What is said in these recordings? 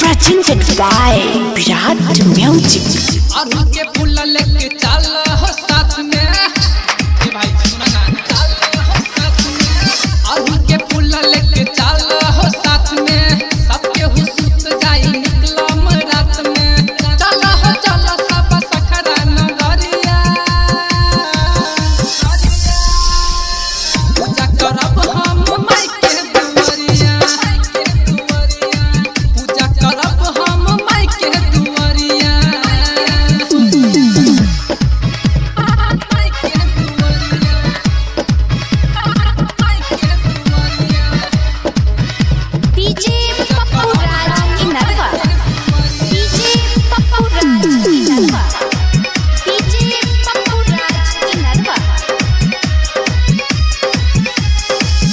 presented by Virat Music। अरहुल के फूल लेके चल हो साथ में, ए भाई सुना ना, चल हो साथ में। अरहुल के फूल लेके चल हो साथ में, सबके हुसूत जाई निकलम रात में। चल हो चल सब सखरा नगरिया, पूजा करब हम माई के दुआरिया, पूजा करब हम माई के दुआरिया।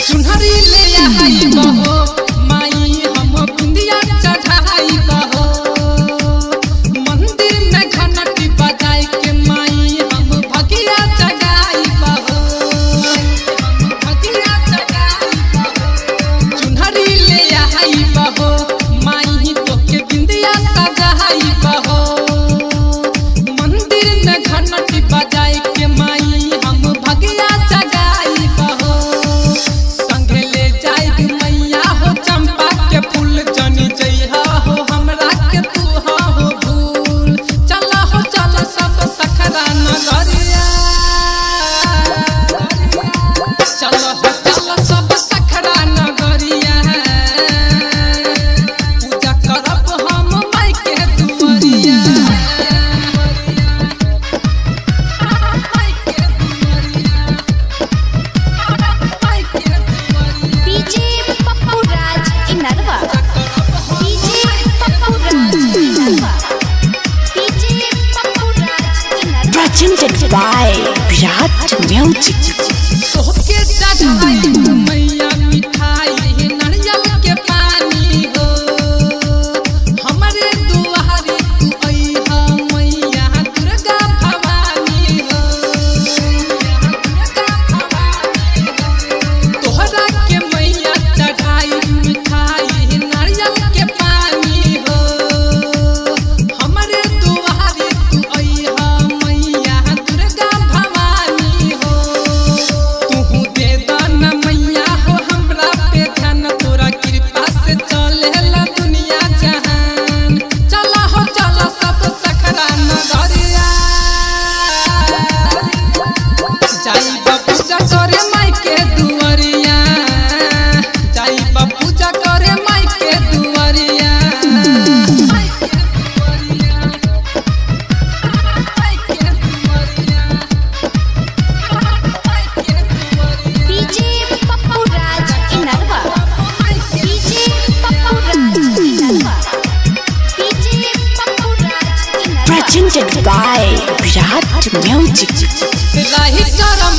चुनरी ले आई बहो माई हम बिंदिया चढ़ाई बहो, मंदिर में घंटी बजाई के माई हम भगिया जगाई बहो, हम भगिया जगाई बहो। चुनरी ले आई बहो माई तोके बिंदिया सजाई बहो, मंदिर में घंटी बजाई के माई हम भगिया जगाई बहो। संगे ले जाई मैया हो चंपा के फूल, जनी जइहा हो हमरा के तू हो भूल। चला हो चला सब सखरा नगरिया, चला हो चला सब सखरा नगरिया। पूजा करब हम माई के दुआरिया, माई के दुआरिया, माई के दुआरिया। Presented by Virat Music। तोहके चढ़ाई मैया मिठाई नारियल के पानी हो, हमरे दुआरी तू अइहा मैया दुर्गा भवानी हो, दुर्गा भवानी हो। तोहरा के मैया चढ़ाई मिठाई नारियल के पानी हो, हमरे दुआरी तू अइहा मैया दुर्गा भवानी हो। तू दे दाना मैया हो हमरा पे ध्यान, तोरा कृपा से चलेला दुनिया जहान। चला हो चला सब सखरा नगरिया, जाई पूजा करे माई के दुआरिया, जाई पूजा करे माई के दुआरिया, माई के दुआरिया, माई के दुआरिया, माई के दुआरिया। Presented by Virat Music। राही चरम